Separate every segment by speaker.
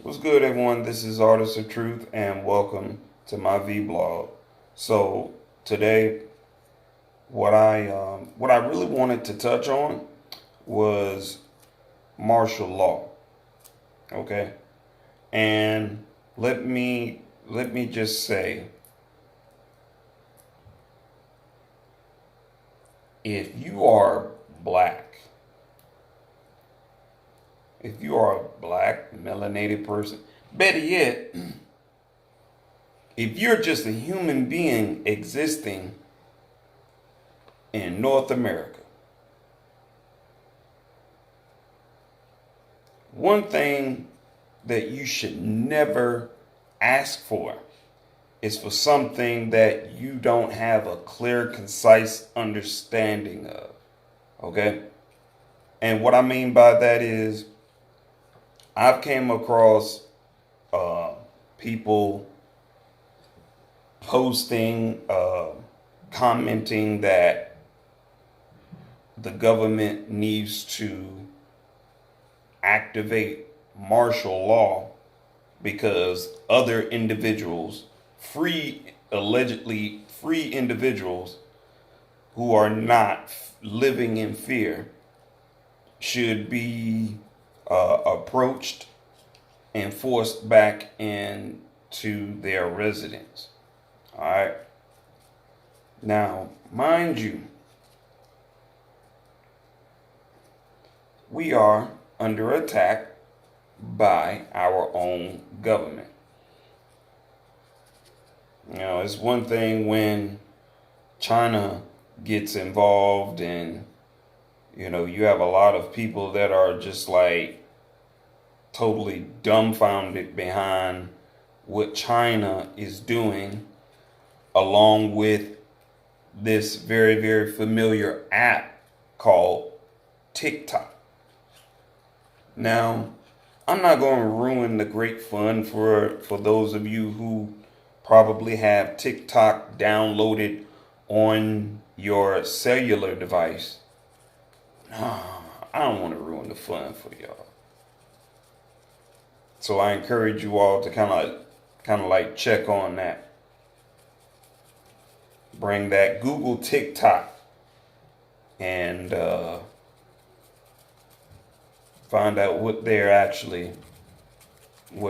Speaker 1: What's good, everyone? This is Artist of Truth, and welcome to my vlog. So today, what I really wanted to touch on was martial law. Okay, and let me just say, if you are black, if you are a black melanated person, better yet, if you're just a human being existing in North America, one thing that you should never ask for is for something that you don't have a clear, concise understanding of. Okay? And what I mean by that is, I've came across people posting, commenting that the government needs to activate martial law because other individuals, allegedly free individuals who are not living in fear, should be approached and forced back into their residence. All right. Now, mind you, we are under attack by our own government. You know, it's one thing when China gets involved, and you have a lot of people that are just like totally dumbfounded behind what China is doing, along with this very, very familiar app called TikTok. Now, I'm not going to ruin the great fun for those of you who probably have TikTok downloaded on your cellular device. I don't want to ruin the fun for y'all. So I encourage you all to kind of like check on that. Bring that Google TikTok and find out what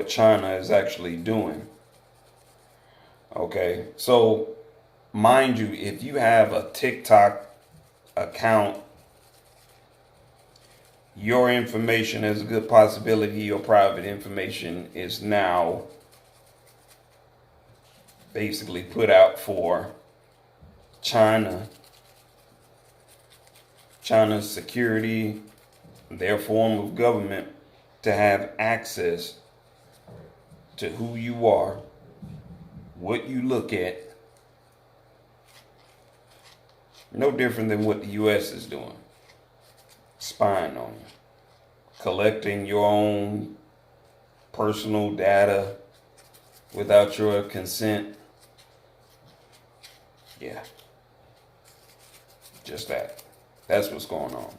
Speaker 1: China is actually doing. Okay, so mind you, if you have a TikTok account, your information, has a good possibility your private information is now basically put out for China's security, their form of government, to have access to who you are, what you look at. No different than what the U.S. is doing. Spying on you. Collecting your own personal data without your consent. Yeah. Just that. That's what's going on.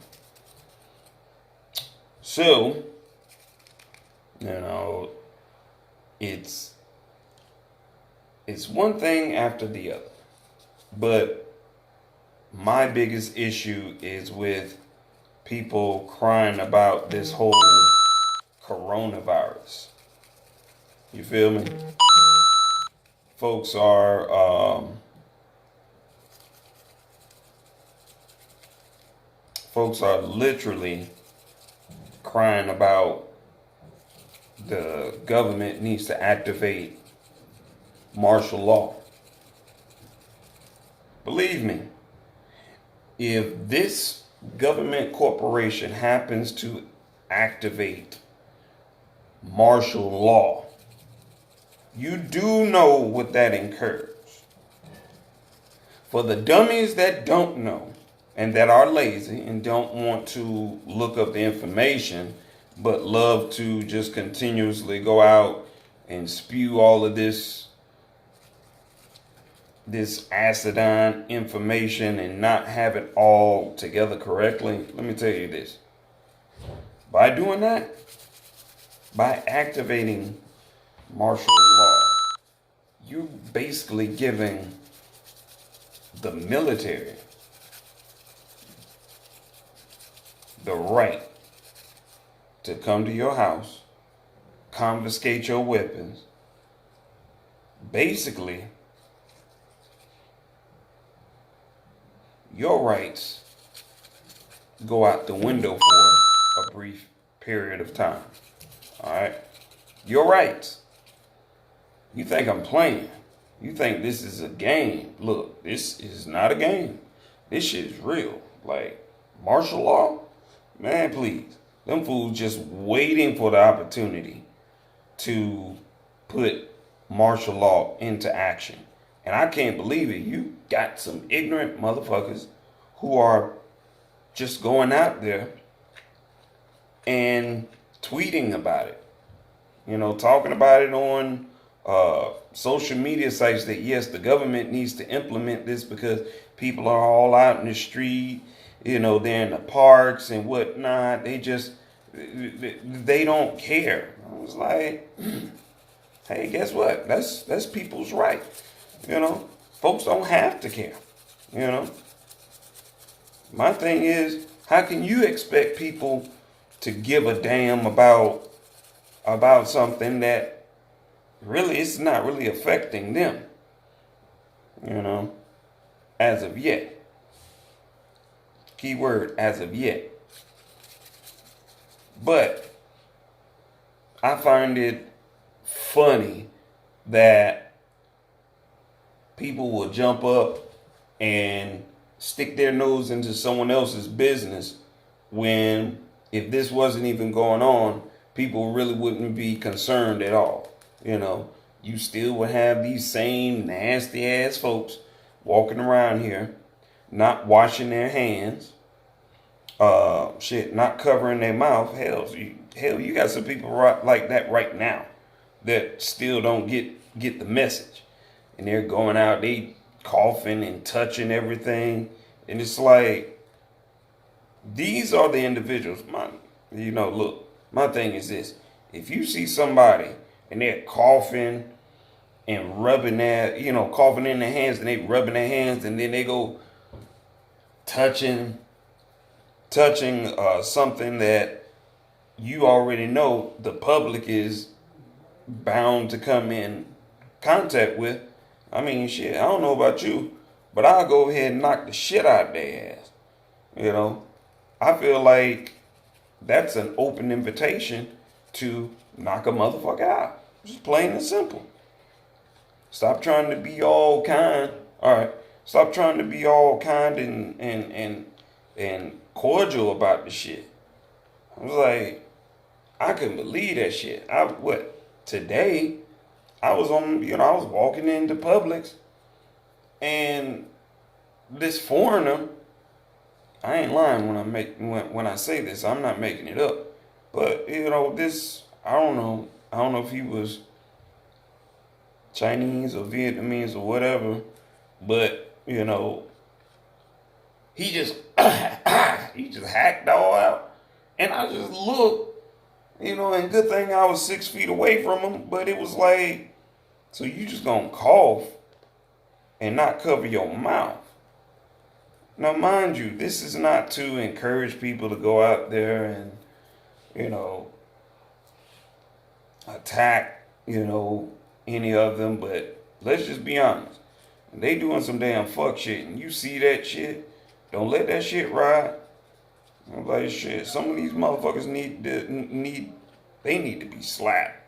Speaker 1: So, it's one thing after the other. But my biggest issue is with people crying about this whole coronavirus. You feel me? Folks are literally crying about the government needs to activate martial law. Believe me, if this government corporation happens to activate martial law, you do know what that incurs. For the dummies that don't know and that are lazy and don't want to look up the information, but love to just continuously go out and spew all of this acidine information and not have it all together correctly, let me tell you this. By doing that, By activating martial law, you're basically giving the military the right to come to your house, confiscate your weapons. Basically, your rights go out the window for a brief period of time. All right? Your rights. You think I'm playing. You think this is a game. Look, this is not a game. This shit is real. Like, martial law? Man, please. Them fools just waiting for the opportunity to put martial law into action. And I can't believe it. You got some ignorant motherfuckers who are just going out there and tweeting about it. You know, talking about it on social media sites that, yes, the government needs to implement this because people are all out in the street. You know, they're in the parks and whatnot. They don't care. I was like, hey, guess what? That's people's right. You know, folks don't have to care. You know, my thing is, how can you expect people to give a damn about something that really it's not really affecting them? You know, as of yet. Keyword, as of yet. But I find it funny that people will jump up and stick their nose into someone else's business when, if this wasn't even going on, people really wouldn't be concerned at all. You know, you still would have these same nasty ass folks walking around here, not washing their hands, not covering their mouth. Hell, you got some people like that right now that still don't get the message, and they're going out, they coughing and touching everything, and it's like, these are the individuals. Look, my thing is this: if you see somebody and they're coughing and rubbing coughing in their hands, and they rubbing their hands, and then they go touching something that you already know the public is bound to come in contact with. I mean, shit, I don't know about you, but I'll go ahead and knock the shit out of their ass. You know, I feel like that's an open invitation to knock a motherfucker out. Just plain and simple. Stop trying to be all kind. All right. Stop trying to be all kind and cordial about the shit. I was like, I couldn't believe that shit. Today, I was walking into Publix, and this foreigner, I ain't lying when I say this, I'm not making it up. But, this, I don't know if he was Chinese or Vietnamese or whatever, but, he just hacked all out. And I just looked, and good thing I was 6 feet away from him, but it was like, so you just gonna cough and not cover your mouth. Now, mind you, this is not to encourage people to go out there and, attack, any of them, but let's just be honest. They doing some damn fuck shit, and you see that shit, don't let that shit ride. I'm like, shit, some of these motherfuckers need to be slapped.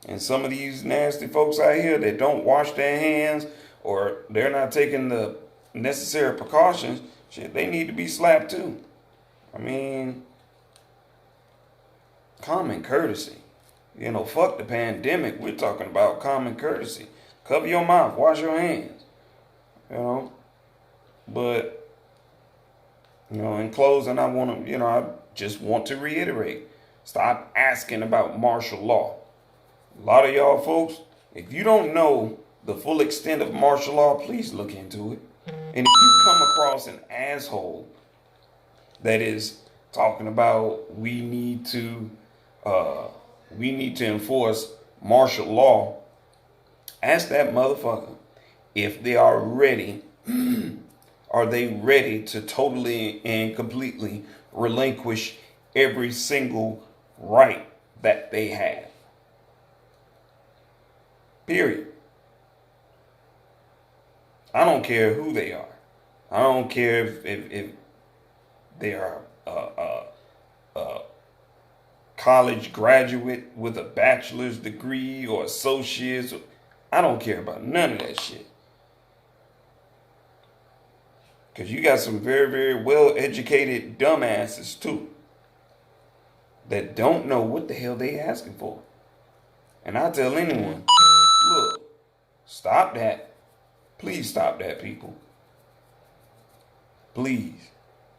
Speaker 1: And some of these nasty folks out here that don't wash their hands, or they're not taking the necessary precautions, shit, they need to be slapped too. I mean, common courtesy. Fuck the pandemic. We're talking about common courtesy. Cover your mouth, wash your hands. But, in closing, I just want to reiterate, stop asking about martial law. A lot of y'all folks, if you don't know the full extent of martial law, please look into it. And if you come across an asshole that is talking about we need to uh, we need to enforce martial law, ask that motherfucker if they are ready. Are they ready to totally and completely relinquish every single right that they have? Period. I don't care who they are. I don't care if they are a college graduate with a bachelor's degree or associates. I don't care about none of that shit. Because you got some very, very well educated dumbasses too that don't know what the hell they asking for. And I tell anyone, look, stop that. Please stop that, people. Please.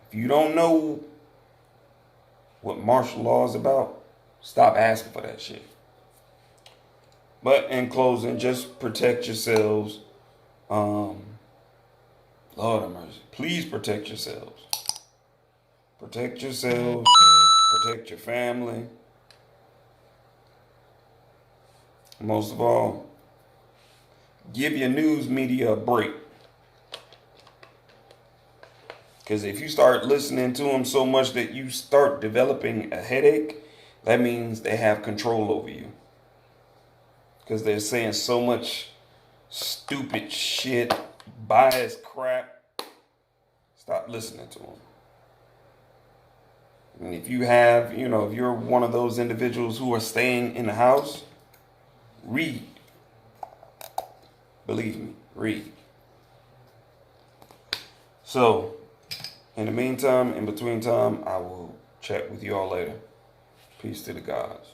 Speaker 1: If you don't know what martial law is about, stop asking for that shit. But in closing, just protect yourselves. Lord have mercy. Please protect yourselves. Protect yourselves. Protect your family. Most of all, give your news media a break. Because if you start listening to them so much that you start developing a headache, that means they have control over you. Because they're saying so much stupid shit, biased crap. Stop listening to them. And if you have, if you're one of those individuals who are staying in the house, read. Believe me, read. So, in the meantime, in between time, I will chat with you all later. Peace to the gods.